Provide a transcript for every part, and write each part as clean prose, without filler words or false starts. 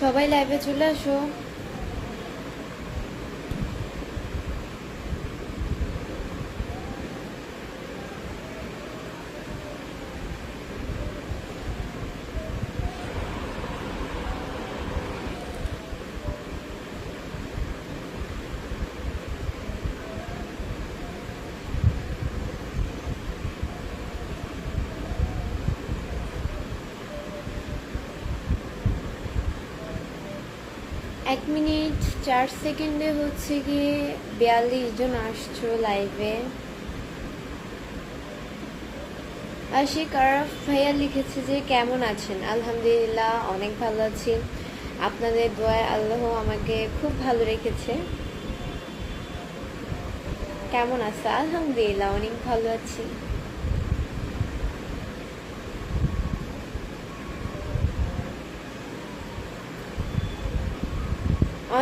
সবাই লাইভে চলে আসো। এক মিনিট 4 সেকেন্ডে হচ্ছে গিয়ে 42 জন আসছো লাইভে। আশিক আরাফ ভাইয়া লিখেছে যে কেমন আছেন? আলহামদুলিল্লাহ অনেক ভালো আছি, আপনাদের দোয়ায় আল্লাহ আমাকে খুব ভালো রেখেছে। কেমন আছে? আলহামদুলিল্লাহ অনেক ভালো আছি।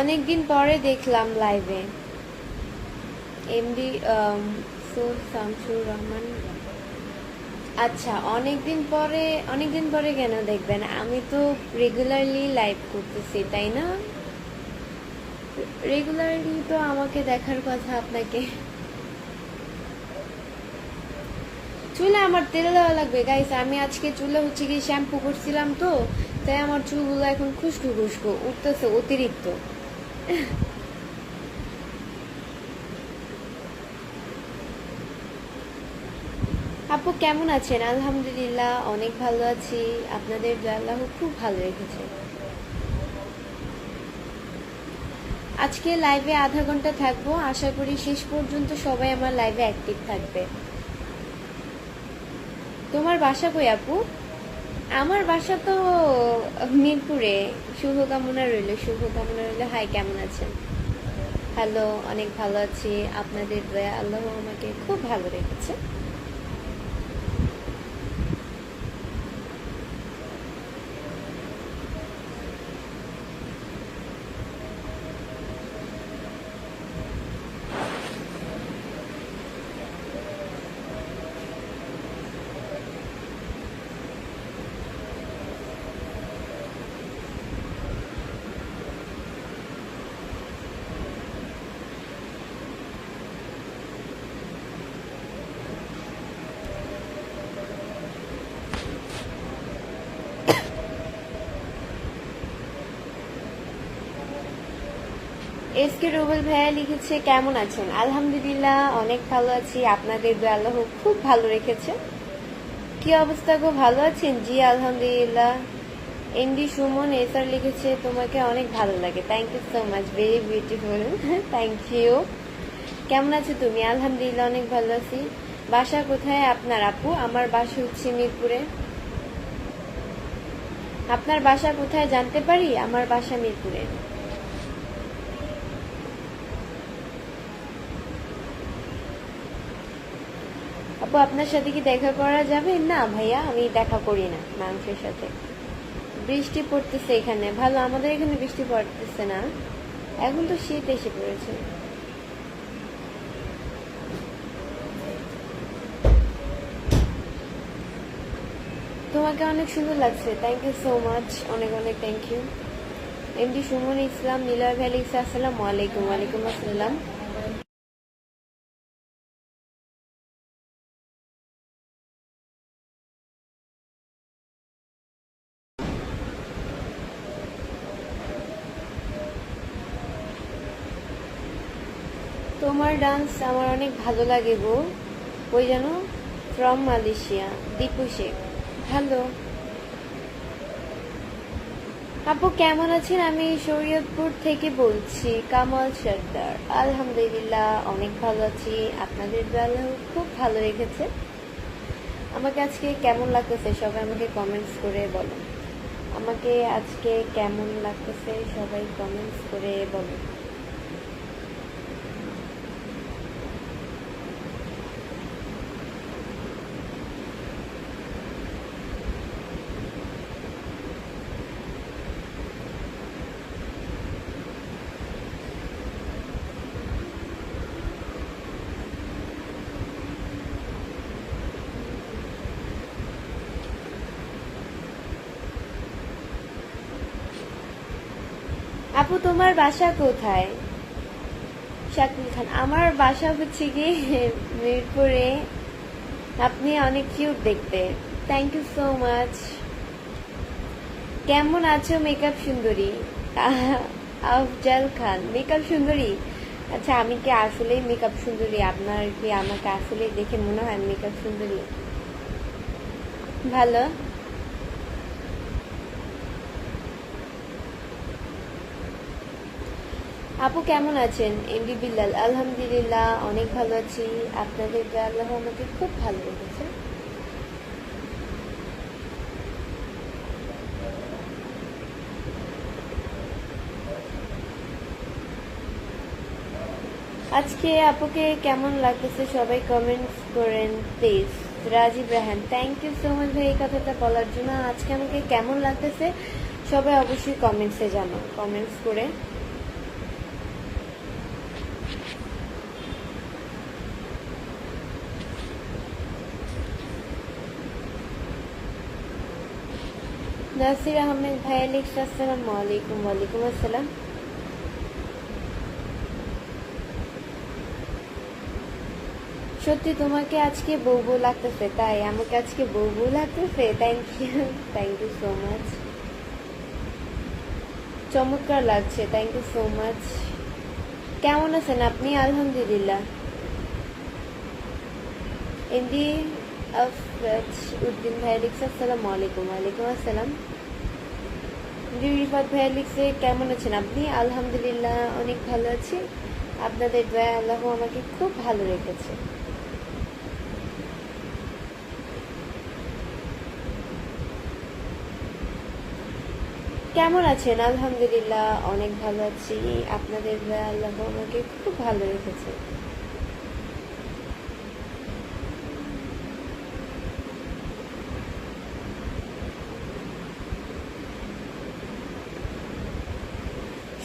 অনেকদিন পরে দেখলাম লাইভে। এমডি শামসুর রহমান। আচ্ছা, অনেকদিন পরে কেন দেখবেন? আমি তো রেগুলারলি লাইভ করতেছি, তাই না? রেগুলারলি তো আমাকে দেখার কথা আপনাকে। চুলে আমার তেল দেওয়া লাগবে গাইস। আমি আজকে চুলে হচ্ছে কি শ্যাম্পু করছিলাম, তো তাই আমার চুলগুলো এখন খুশকু খুশকু উঠতেছে অতিরিক্ত। আপু কেমন আছেন? আলহামদুলিল্লাহ অনেক ভালো আছি, আপনাদের আল্লাহ খুব ভালো রেখেছে। আজকে লাইভে আধা ঘন্টা থাকবো, আশা করি শেষ পর্যন্ত সবাই আমার লাইভে অ্যাক্টিভ থাকবে। তোমার বাসা কই আপু? আমার বাসা তো মিরপুরে। শুভকামনা রইল, শুভকামনা রইল। হাই, কেমন আছেন? হ্যালো, অনেক ভালো আছি, আপনাদের দয়া আল্লাহ আমাকে খুব ভালো রেখেছে। এসকে রুবেল ভাইয়া লিখেছে কেমন আছেন? আলহামদুলিল্লাহ অনেক ভালো আছি, আপনাদের দয়া আল্লাহ খুব ভালো রেখেছে। কি অবস্থা গো, ভালো আছেন? জি আলহামদুলিল্লাহ। এমডি সুমন এসআর লিখেছে তোমাকে অনেক ভালো লাগে। Thank you so much, very beautiful. Thank you. কেমন আছো তুমি? আলহামদুলিল্লাহ অনেক ভালো আছি। বাসা কোথায় আপনার আপু? আমার বাসা হচ্ছে মিরপুরে। আপনার বাসা কোথায় জানতে পারি? আমার বাসা মিরপুরে। আপু আপনার সাথে কি দেখা করা যাবে? না ভাইয়া, আমি দেখা করি না মানুষের সাথে। বৃষ্টি পড়তেছে এখানে, ভালো। আমাদের এখানে বৃষ্টি পড়তেছে না, এখন তো শীত এসে পড়েছে। তোমাকে অনেক সুন্দর লাগছে, থ্যাংক ইউ সো মাচ, অনেক অনেক থ্যাংক ইউ। এমডি সুমন ইসলাম নীলয় ভাই লিখছে আসসালামু আলাইকুম। ওয়ালাইকুম আসসালাম। তোমার ডান্স আমার অনেক ভালো লাগে গো। ওই জানো, from Malaysia, Dipu Sheikh. Hello আপু, কেমন আছেন? আমি শরীয়তপুর থেকে বলছি, কামাল সর্দার। আলহামদুলিল্লাহ অনেক ভালো আছি, আপনাদের বেলা খুব ভালো রেখেছে। আমাকে আজকে কেমন লাগতেছে সবাই আমাকে কমেন্টস করে বলো। আমাকে আজকে কেমন লাগতেছে সবাই কমেন্টস করে বলো। আপু তোমার বাসা কোথায়? শাকিল খান, আমার বাসা হচ্ছে গিয়ে মিরপুরে। আপনি অনেক কিউট দেখতে। Thank you so much. কেমন আছো মেকআপ সুন্দরী? আফজাল খান, মেকআপ সুন্দরী। আচ্ছা, আমি কি আসলেই মেকআপ সুন্দরী? আপনার কি আমাকে আসলে দেখে মনে হয় মেকআপ সুন্দরী? ভালো। আপু কেমন আছেন? এমডি বিল্লাল, আলহামদুলিল্লাহ অনেক ভালো আছি। আপনাদের আল্লাহ আমাকে খুব ভালো লেগেছে। আজকে আপুকে কেমন লাগতেছে সবাই কমেন্টস করেন please. Rajib Rahan, thank you so much ভাই এই কথাটা বলার জন্য। আজকে আমাকে কেমন লাগতেছে সবাই অবশ্যই কমেন্টসে জানো, কমেন্টস করে। নাসির আহমেদ ভাই লিখছে আসসালামু আলাইকুম। ওয়ালাইকুম আসসালাম। সত্যি তোমাকে আজকে বউ বউ লাগতেছে? তাই আমাকে আজকে বউ বউ লাগতেছে। Thank you so much. চমৎকার লাগছে, থ্যাংক ইউ সো মাচ। কেমন আছেন আপনি? আলহামদুলিল্লাহ। এমডি আফরাজ উদ্দিন ভাই লিখছে আসসালামু আলাইকুম। ওয়ালাইকুম আসসালাম। রিফাত ভাই লিখছে কেমন আছেন আপনি? আলহামদুলিল্লাহ অনেক ভালো আছি। আপনাদের দয়া আল্লাহ আমাকে খুব ভালো রেখেছে। কেমন আছেন? আলহামদুলিল্লাহ অনেক ভালো আছি। আপনাদের দয়া আল্লাহ আমাকে খুব ভালো রেখেছে।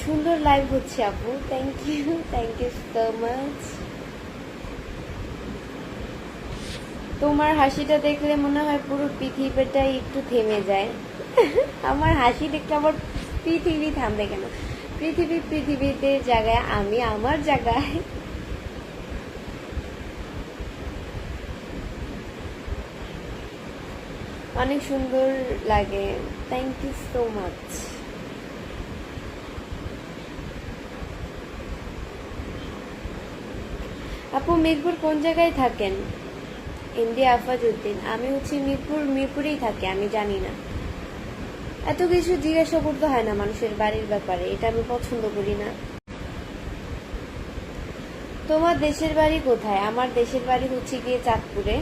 সুন্দর লাইভ হচ্ছে আপু, থ্যাংক ইউ সো মাচ। তোমার হাসিটা দেখলে মনে হয় পুরো পৃথিবীটাই একটু থেমে যায়। আমার হাসি দেখলে আমার পৃথিবী থামবে কেন? পৃথিবীতে জায়গায়, আমি আমার জায়গায়। অনেক সুন্দর লাগে, থ্যাংক ইউ সো মাচ। আপু মিরপুর কোন জায়গায় থাকেন? এমডি আফাজ উদ্দিন, আমি হচ্ছে মিরপুরেই থাকি। আমি জানি না, এত কিছু জিজ্ঞাসা করতে হয় না মানুষের বাড়ির ব্যাপারে, এটা আমি পছন্দ করি না। তোমার দেশের বাড়ি কোথায়? আমার দেশের বাড়ি হচ্ছে গিয়ে চাঁদপুরে।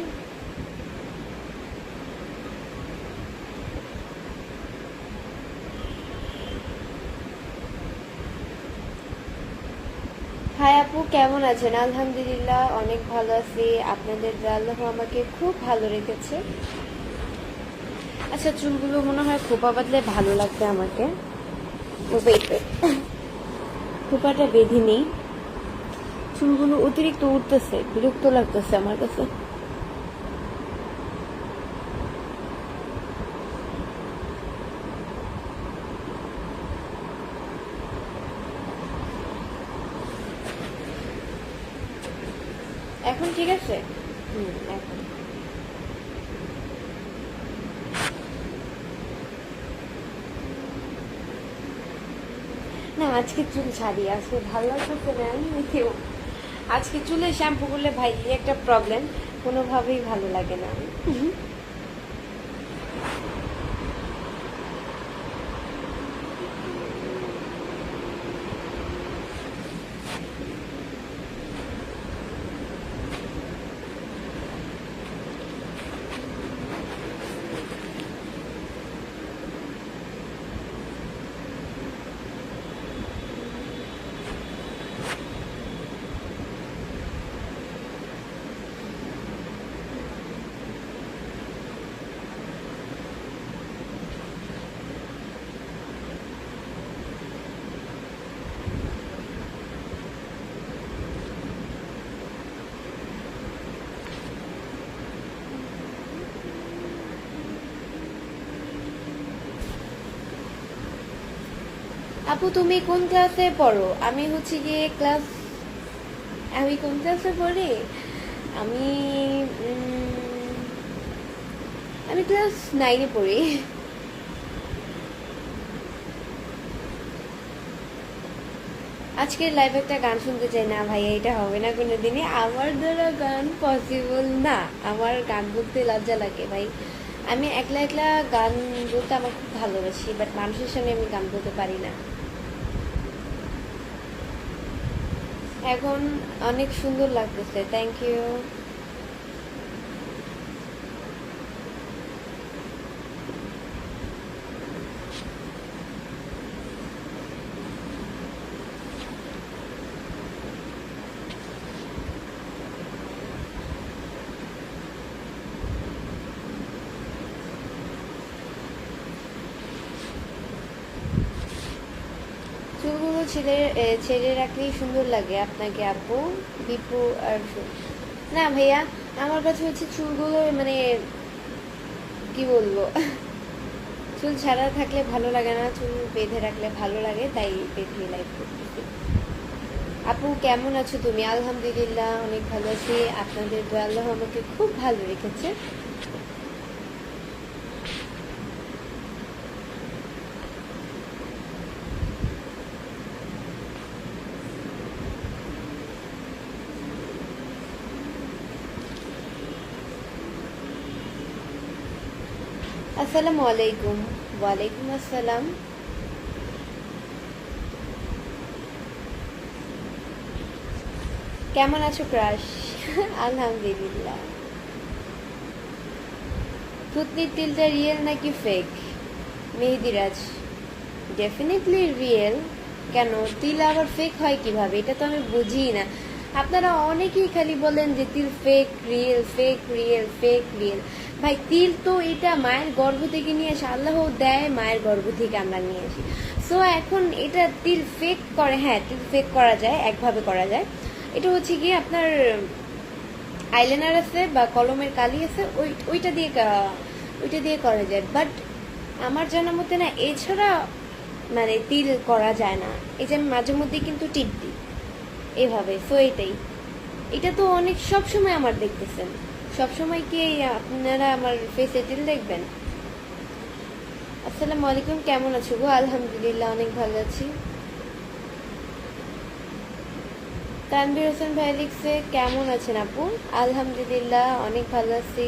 হাই আপু কেমন আছেন? আলহামদুলিল্লাহ অনেক ভালো আছি। আপনাদের আল্লাহ আমাকে খুব ভালো রেখেছে। আচ্ছা, চুলগুলো মনে হয় খোপা বাঁধলে ভালো লাগবে আমাকে। খোপাটা বেঁধে নেই, চুলগুলো অতিরিক্ত উঠতেছে, বিরক্ত লাগতেছে আমার কাছে। এখন ঠিক আছে? এখন না, আজকে চুল ছাড়ি, আজকে ভালো লাগতেছে না। আজকে চুলে শ্যাম্পু করলে ভাই একটা প্রবলেম, কোনোভাবেই ভালো লাগে না। আপু তুমি কোন ক্লাসে পড়ো? আমি হচ্ছে গিয়ে আমি কোন ক্লাসে পড়ি? আমি আমি ক্লাস 9-এ পড়ি। আজকের লাইভে একটা গান শুনতে চাই। না ভাইয়া, এটা হবে না কোনোদিনই, আমার দ্বারা গান পসিবল না। আমার গান বলতে লজ্জা লাগে ভাই। আমি একলা একলা গান বলতে আমার খুব ভালোবাসি, বাট মানুষের সামনে আমি গান বলতে পারি না। এখন অনেক সুন্দর লাগতেছে, থ্যাংক ইউ। চুলগুলো ছেড়ে রাখলেই সুন্দর লাগে আপনাকে আপু? দীপু আর না ভাইয়া, আমার কাছে হচ্ছে চুলগুলো মানে কি বলবো, চুল ছাড়া থাকলে ভালো লাগে না, চুল বেঁধে রাখলে ভালো লাগে, তাই বেঁধে লাইভ করতেছি। আপু কেমন আছো তুমি? আলহামদুলিল্লাহ অনেক ভালো আছি, আপনাদের দোয়া, আল্লাহ আমাকে খুব ভালো রেখেছে। আসসালামু আলাইকুম। ওয়ালাইকুম আসসালাম। কেমন আছো ক্রাশ? আলহামদুলিল্লাহ। থুতনির তিলটা রিয়েল নাকি ফেক? Mehediraj, definitely real. কেন তিল আবার ফেক হয় কিভাবে? এটা তো আমি বুঝিই না। আপনারা অনেকেই খালি বলেন যে তিল fake real, fake real, fake real. ভাই তিল তো এটা মায়ের গর্ভ থেকে নিয়ে আসে, আল্লাহ দেয়, মায়ের গর্ভ থেকে আমরা নিয়ে আসি। সো এখন এটা তিল ফেক করে, হ্যাঁ তিল ফেক করা যায়, একভাবে করা যায়। এটা হচ্ছে গিয়ে আপনার আইলাইনার আছে বা কলমের কালি আছে, ওইটা দিয়ে করা যায়। বাট আমার জানা মতে না, এছাড়া মানে তিল করা যায় না। এই যে আমি মাঝে মধ্যে কিন্তু টিপ দিই এভাবে। সো এটা তো অনেক সবসময় আমার দেখতেছেন, সবসময় কি আপনারা আমার ফেসে তিল দেখবেন? আসসালামু আলাইকুম, কেমন আছো গো? আলহামদুলিল্লাহ অনেক ভালো আছি। তানভীর হোসেন ভাই লিখছে কেমন আছেন আপু? আলহামদুলিল্লাহ অনেক ভালো আছি।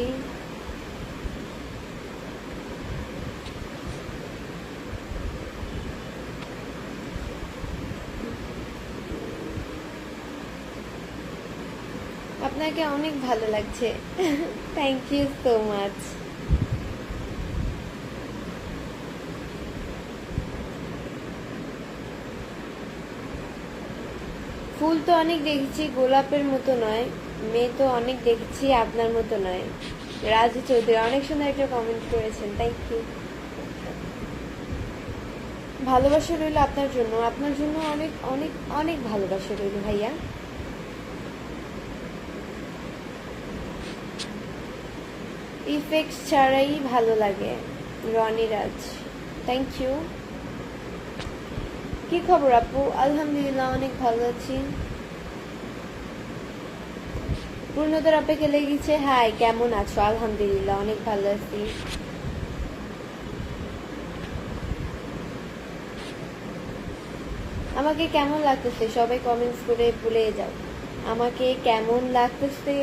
আপনাকে অনেক ভালো লাগছে, থ্যাংক ইউ সো মাচ। ফুল তো অনেক দেখেছি, গোলাপের মতো নয়। মেয়ে তো অনেক দেখেছি, আপনার মতো নয়। রাজু চৌধুরী অনেক সুন্দর একটা কমেন্ট করেছেন, থ্যাংক ইউ। ভালোবাসা রইল আপনার জন্য, আপনার জন্য অনেক অনেক অনেক ভালোবাসা রইল ভাইয়া। ইফেক্টস ছাড়াই ভালো লাগে, রনি রাজ, থ্যাংক ইউ। কি খবর আপু? আলহামদুলিল্লাহ অনেক ভালো আছি। পূর্ণতার অপেক্ষা লেগেছে, হাই কেমন আছো? আলহামদুলিল্লাহ অনেক ভালো আছি। আমাকে কেমন লাগতেছে সবাই কমেন্টস করে ভুলে যাও। আমাকে কেমন লাগতেছে?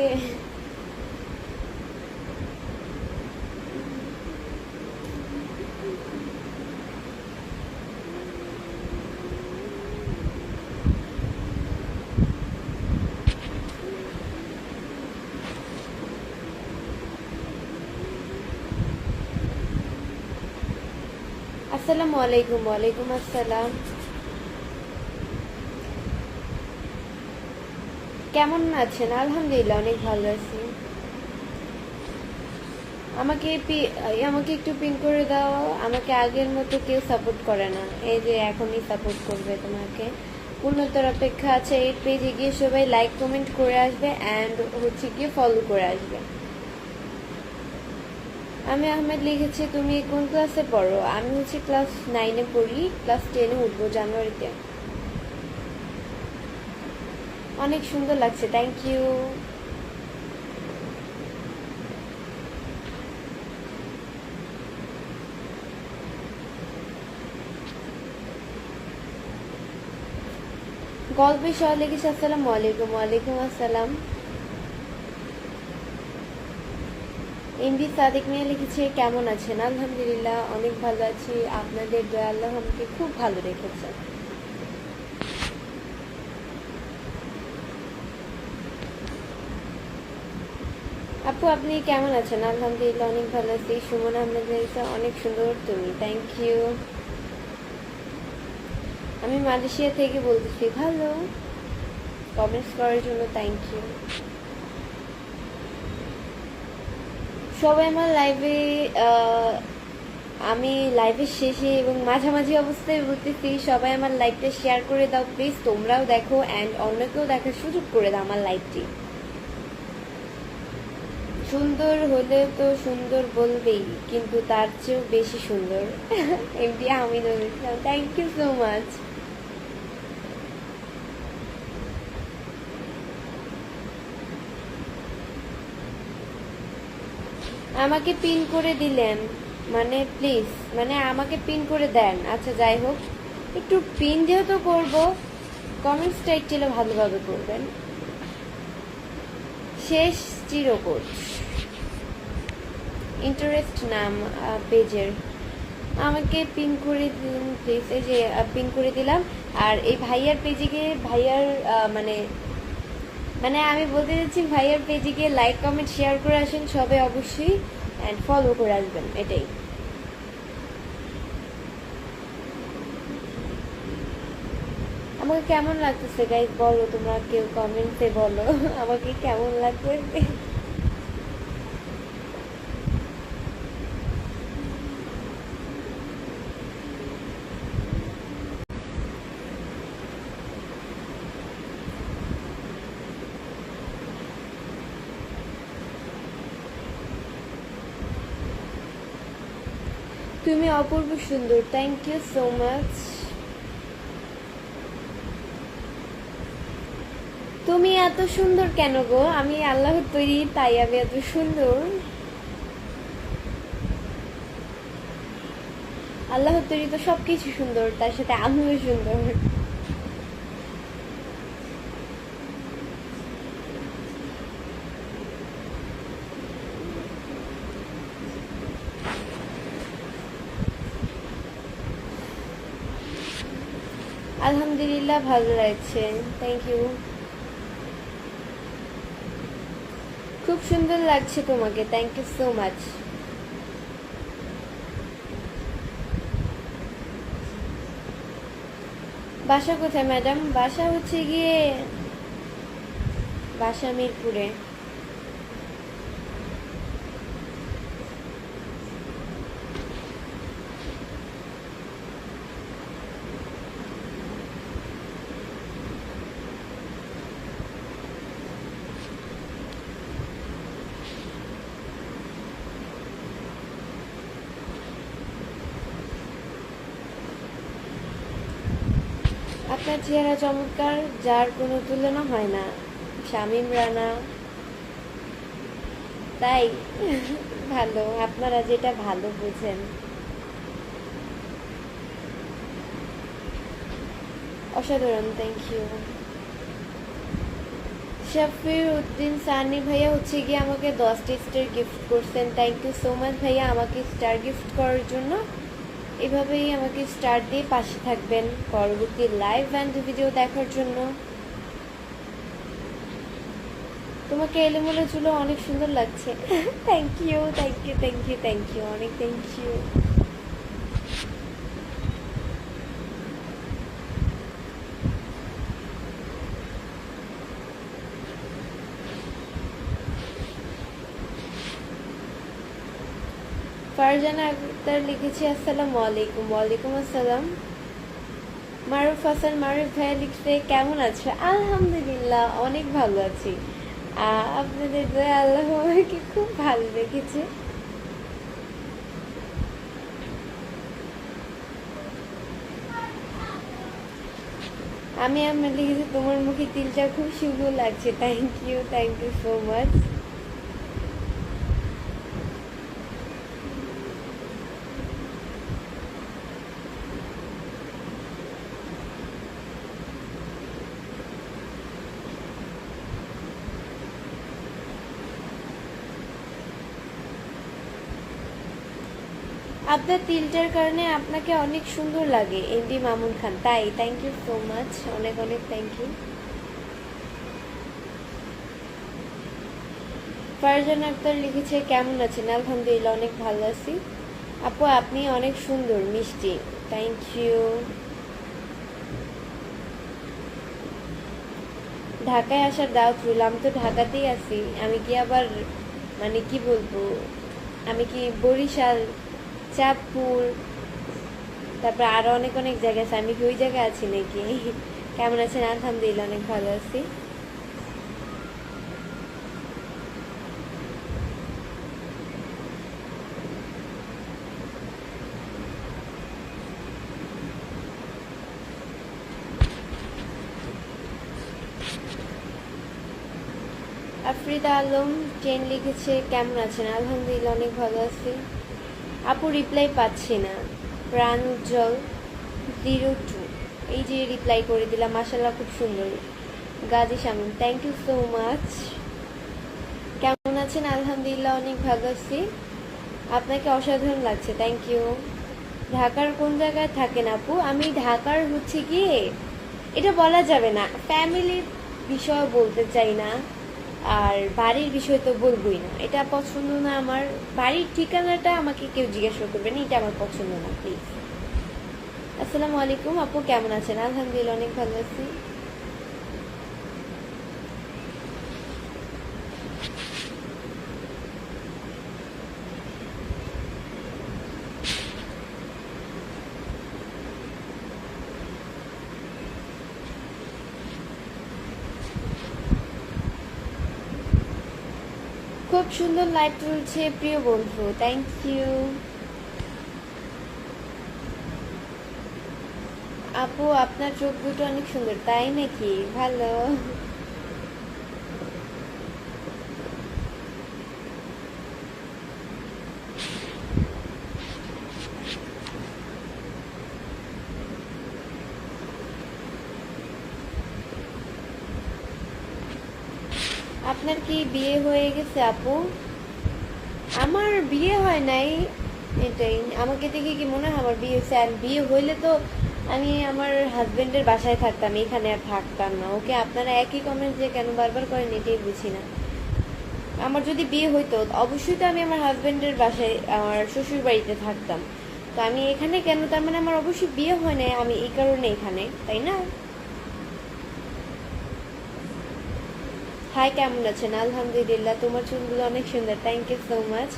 আসসালামু আলাইকুম। ওয়ালাইকুম আসসালাম। কেমন আছেন? আলহামদুলিল্লাহ অনেক ভালো আছি। আমাকে একটু পিন করে দাও। আমাকে আগের মতো কেউ সাপোর্ট করে না, এই যে এখনই সাপোর্ট করবে তোমাকে। পূর্ণতার অপেক্ষা আছে, এই পেজে গিয়ে সবাই লাইক কমেন্ট করে আসবে অ্যান্ড হচ্ছে গিয়ে ফলো করে আসবে। আমি আহমেদ লিখেছে তুমি কোন ক্লাসে পড়ো? আমি হচ্ছে ক্লাস 9-এ পড়ি, ক্লাস 10-এ উঠবো জানুয়ারিতে। অনেক সুন্দর লাগছে, থ্যাংক ইউ। গল্পের সহ লিখেছে আসসালামু আলাইকুম। ওয়ালাইকুম আসসালাম। এমডি সাদিক মিয়া লিখেছে কেমন আছেন? আলহামদুলিল্লাহ অনেক ভালো আছি, আপনাদের দয়া আল্লাহ আমাকে খুব ভালো রেখেছে। আপু আপনি কেমন আছেন? আলহামদুলিল্লাহ অনেক ভালো আছি। সুমন আহমেদ লিখেছে অনেক সুন্দর তুমি, থ্যাংক ইউ। আমি মালয়েশিয়া থেকে বলতেছি। ভালো, কমেন্টস করার জন্য থ্যাংক ইউ। সবাই আমার লাইভে, আমি লাইভের শেষে এবং মাঝামাঝি অবস্থায় বলতেছি সবাই আমার লাইভটা শেয়ার করে দাও প্লিজ, তোমরাও দেখো অ্যান্ড অন্যকেও দেখার সুযোগ করে দাও আমার লাইভটি। সুন্দর হলে তো সুন্দর বলবেই, কিন্তু তার চেয়েও বেশি সুন্দর। MD Hamidul Islam, thank you so much. আমাকে পিন করে দিলেন মানে প্লিজ, মানে আমাকে পিন করে দেন। আচ্ছা যাই হোক, একটু পিন যেহেতু করবো কমেন্টসটা একটু ভালোভাবে করবেন। শেষ চিরকোট ইন্টারেস্ট নাম পেজের, আমাকে পিন করে দিন প্লিজ। এই যে পিন করে দিলাম। আর এই ভাইয়ার পেজে গিয়ে ভাইয়ার মানে মানে আমি বলতে চাচ্ছি ভাইয়ার পেজে গিয়ে লাইক কমেন্ট শেয়ার করে আসেন সবাই অবশ্যই, অ্যান্ড ফলো করে আসবেন, এটাই। আমাকে কেমন লাগতেছে গাইজ বলো, তোমরা কেউ কমেন্টে বলো আমাকে কেমন লাগবে। তুমি অপূর্ব সুন্দর, থ্যাংক ইউ সো মাচ। তুমি এত সুন্দর কেন গো? আমি আল্লাহর তৈরি, তাই আমি এত সুন্দর। আল্লাহর তৈরি তো সবকিছু সুন্দর, তার সাথে আমিও সুন্দর। আলহামদুলিল্লাহ ভালো লাগছে, থ্যাংক ইউ। খুব সুন্দর লাগছে তোমাকে, থ্যাংক ইউ সো মাচ। বাসা কোথায় ম্যাডাম? বাসা হচ্ছে গিয়ে বাসা মিরপুরে। আপনার চেহারা চমৎকার, যার কোনো তুলনা হয় না। শামীম রানা, তাই ভালো, আপনারা যেটা ভালো বুঝেন। অসাধারণ, থ্যাংক ইউ। শাফির উদ্দিন সানি ভাইয়া হচ্ছে গিয়ে আমাকে 10টি স্টার গিফট করছেন, থ্যাংক ইউ সো মাচ ভাইয়া আমাকে স্টার গিফট করার জন্য। এভাবেই আমাকে স্টার দিয়ে পাশে থাকবেন পরবর্তী লাইভ অ্যান্ড ভিডিও দেখার জন্য। তোমাকে এলোমেলো চুলো অনেক সুন্দর লাগছে, thank you thank you thank you thank you, অনেক থ্যাংক ইউ। ফারজানা আক্তার লিখেছে আসসালামু আলাইকুম। ওয়ালাইকুম আসসালাম। মারুফ হাসান মারুফ ভাইয়া লিখছে কেমন আছো? আলহামদুলিল্লাহ অনেক ভালো আছি, আপনাদের দয়া আল্লাহ আমাকে খুব ভালো রেখেছে। আমি আমার লিখেছি তোমার মুখে তিলটা খুব সুন্দর লাগছে। Thank you so much. আপনার তিলটার কারণে আপনাকে অনেক সুন্দর লাগে এমডি মামুন খান। তাই থ্যাংক ইউ সো মাচ, অনেক অনেক থ্যাংক ইউ। ফারজান আক্তার লিখেছে কেমন আছেন? আলহামদুলিল্লাহ অনেক ভালো আছি। আপু আপনি অনেক সুন্দর মিষ্টি। Thank you. ঢাকায় আসার দাওয়াত রইল। আমি তো ঢাকাতেই আছি। আমি কি আবার মানে কি বলবো, আমি কি বরিশাল, চাঁদপুর, তারপর আরো অনেক অনেক জায়গা আছে, আমি কি ওই জায়গায় আছি নাকি? কেমন আছেন? আলহামদুলিল্লাহ অনেক ভালো আছি। আফরিদা আলম ট্রেন লিখেছে কেমন আছেন? আলহামদুলিল্লাহ অনেক ভালো আছি। আপু রিপ্লাই পাচ্ছি না। প্রাণ উজ্জ্বল 02, এই যে রিপ্লাই করে দিলাম, মাশাআল্লাহ খুব সুন্দর। Gazi Shamim thank you so much. কেমন আছেন? আলহামদুলিল্লাহ অনেক ভালো আছি। আপনাকে অসাধারণ লাগছে। Thank you. ঢাকার কোন জায়গায় থাকেন আপু? আমি ঢাকার হচ্ছে গিয়ে, এটা বলা যাবে না, ফ্যামিলির বিষয় বলতে চাই না, আর বাড়ির বিষয় তো বলবোই না, এটা পছন্দ না আমার। বাড়ির ঠিকানাটা আমাকে কেউ জিজ্ঞাসা করবে না, এটা আমার পছন্দ না প্লিজ। আসসালামু আলাইকুম আপু, কেমন আছেন? আলহামদুলিল্লাহ অনেক ভালো আছি। খুব সুন্দর লাইট চলছে প্রিয় বন্ধু, থ্যাংক ইউ। আপু আপনার চোখ দুটো অনেক সুন্দর। তাই নাকি? ভালো। আপনার কি বিয়ে হয়ে গেছে আপু? আমার বিয়ে হয় নাই, এটাই। আমাকে দেখে কি মনে হয় আমার বিয়ে হয়েছে? আর বিয়ে হইলে তো আমি আমার হাজবেন্ডের বাসায় থাকতাম, এখানে আর থাকতাম না। ওকে, আপনারা একই কমেন্ট যে কেন বারবার করেন এটাই বুঝি না। আমার যদি বিয়ে হইতো অবশ্যই তো আমি আমার হাজবেন্ডের বাসায়, আমার শ্বশুর বাড়িতে থাকতাম। তো আমি এখানে কেন? তার মানে আমার অবশ্যই বিয়ে হয় নাই, আমি এই কারণে এখানে, তাই না? হাই, কেমন আছেন? আলহামদুলিল্লাহ, তোমার চুলগুলো অনেক সুন্দর। Thank you so much.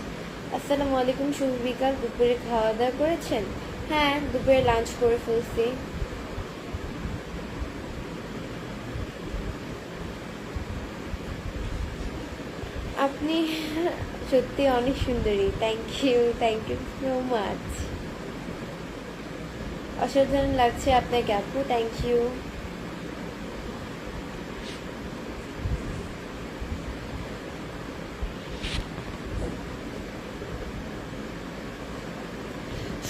আসসালামু আলাইকুম, শুভ বিকাল। দুপুরে খাওয়া দাওয়া করেছেন? হ্যাঁ, দুপুরে লাঞ্চ করে ফেলছি। আপনি সত্যি অনেক সুন্দরী। Thank you so much. অসাধারণ লাগছে আপনাকে আপু, থ্যাংক ইউ।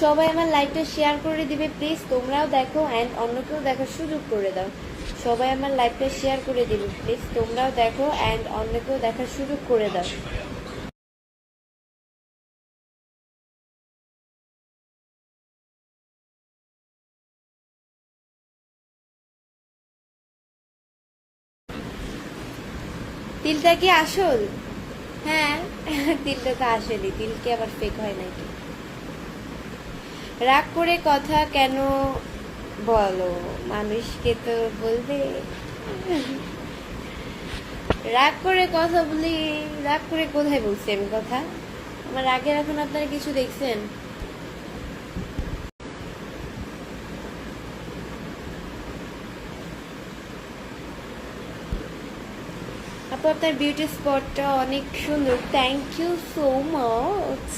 সবাই আমার লাইভটা শেয়ার করে দিবে প্লিজ, তোমরাও দেখো অ্যান্ড অন্যকেও দেখার সুযোগ করে দাও। সবাই আমার লাইভটা শেয়ার করে দিবে প্লিজ, তোমরাও দেখো অ্যান্ড অন্যকেও দেখার সুযোগ করে দাও। তিলটা কি আসল? হ্যাঁ, তিলটা তো আসলই। তিল কি আবার ফেক হয় নাকি? রাগ করে কথা কেন বলো? মানুষকে তো বলবে। রাগ করে কথা বলি? রাগ করে কোথায় বলছি আমি কথা? আমার রাগের এখন আপনারা কিছু দেখছেন? আপু আপনার বিউটি স্পটটা অনেক সুন্দর। Thank you so much.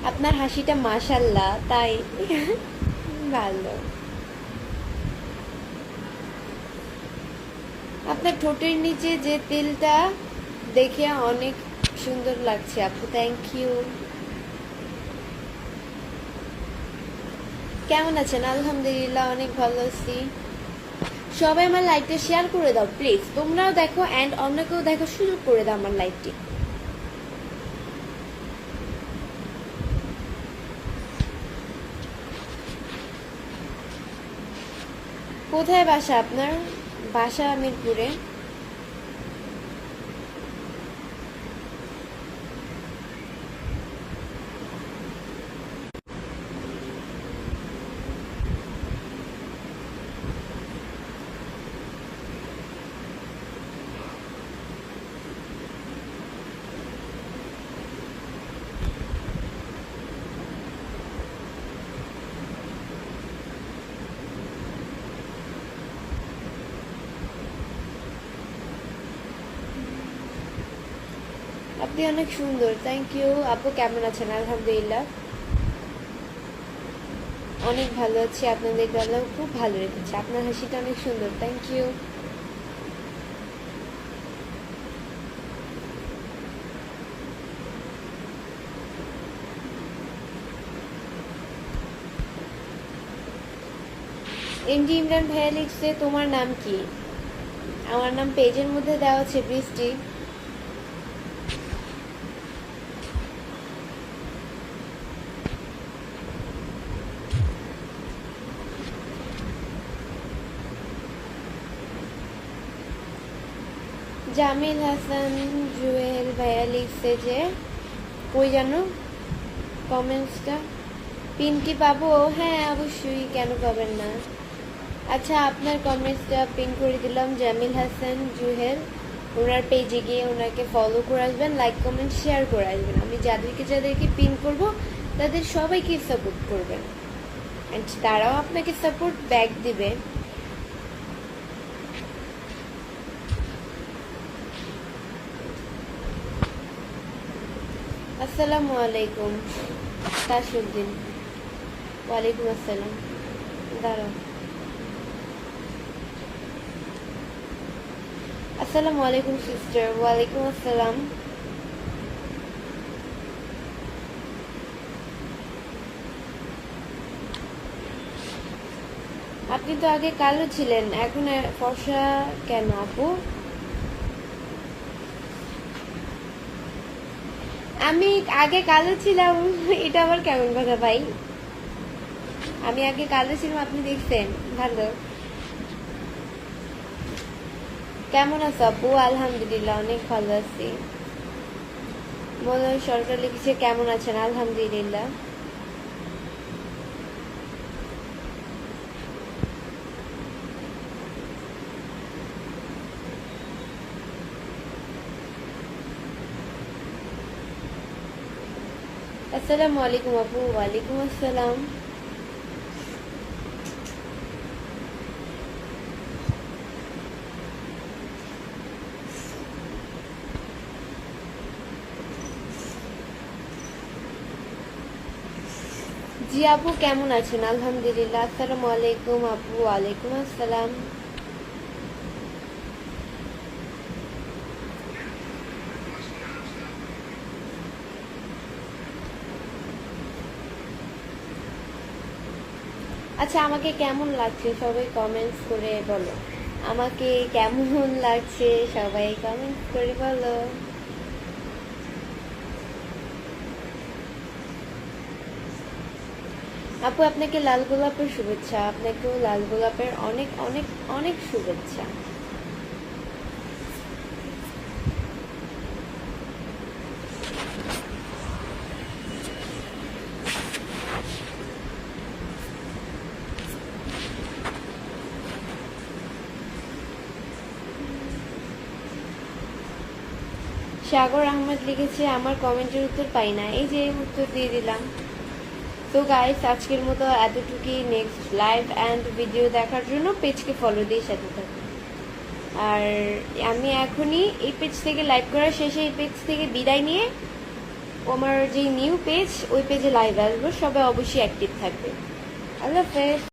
আপনার হাসিটা মাশাল্লাহ, তাই ভালো। আপনার ঠোঁটের নিচে যে তিলটা দেখে অনেক সুন্দর লাগছে আপু, থ্যাংক ইউ। কেমন আছেন? আলহামদুলিল্লাহ অনেক ভালো আছি। সবাই আমার লাইভটা শেয়ার করে দাও প্লিজ, তোমরাও দেখো অ্যান্ড অন্যকেও দেখো, সুযোগ করে দাও আমার লাইভটি। কোথায় বাসা আপনার? বাসা মিরপুরে। আপনি অনেক সুন্দর, থ্যাংক ইউ আপু। কেমন আছেন? আলহামদুলিল্লাহ অনেক ভালো আছি, আপনাদের গলাও খুব ভালো রেখেছে, আপনার হাসিটা অনেক সুন্দর, থ্যাংক ইউ। এমডি ইমরান ভাইয়া লিখছে তোমার নাম কি? আমার নাম পেজের মধ্যে দেওয়া আছে, বৃষ্টি। জামিল হাসান জুয়েল ভাইয়া লিখছে যে কই জানো কমেন্টসটা, পিন কি পাবো? হ্যাঁ অবশ্যই, কেন পাবেন না। আচ্ছা আপনার কমেন্টসটা পিন করে দিলাম, জামিল হাসান জুহেল, ওনার পেজে গিয়ে ওনাকে ফলো করে আসবেন, লাইক কমেন্ট শেয়ার করে আসবেন। আমি যাদেরকে পিন করব তাদের সবাইকে সাপোর্ট করবেন অ্যান্ড তারাও আপনাকে সাপোর্ট ব্যাক দিবে। আসসালামু আলাইকুম তাসুদ্দিন। ওয়ালাইকুম আসসালাম। দাঁড়াও, আসসালামু আলাইকুম সিস্টার। ওয়ালাইকুম আসসালাম। আপনি তো আগে কালো ছিলেন, এখন ফর্সা কেন আপু? আমি আগে কালো ছিলাম এটা আবার কেমন কথা ভাই? আমি আগে কালো ছিলাম, আপনি দেখছেন? ভালো। কেমন আছো আপু? আলহামদুলিল্লাহ অনেক ভালো আছি। মনোজ সরকার লিখেছে কেমন আছেন? আলহামদুলিল্লাহ। আসসালামু আলাইকুম আপু। ওয়ালাইকুম আসসালাম। জি আপু কেমন আছেন? আলহামদুলিল্লাহ। আসসালামু আলাইকুম আপু। ওয়ালাইকুম আসসালাম। আচ্ছা আমাকে কেমন লাগছে সবাই কমেন্টস করে বলো, আমাকে কেমন লাগছে সবাই কমেন্টস করে বলো। আপু আপনাকে লাল গোলাপের শুভেচ্ছা, আপনাকেও লাল গোলাপের অনেক অনেক অনেক শুভেচ্ছা। সাগর আহমেদ লিখেছে আমার কমেন্টের উত্তর পাই না, এই যে উত্তর দিয়ে দিলাম। তো গাইস আজকের মতো এতটুকুই। নেক্সট লাইভ অ্যান্ড ভিডিও দেখার জন্য পেজকে ফলো দিয়ে সাথে থাকুন। আর আমি এখনই এই পেজ থেকে লাইভ করার শেষে এই পেজ থেকে বিদায় নিয়ে আমার যে নিউ পেজ ওই পেজে লাইভ আসবো, সবাই অবশ্যই অ্যাক্টিভ থাকবে। আল্লাহ হাফেজ।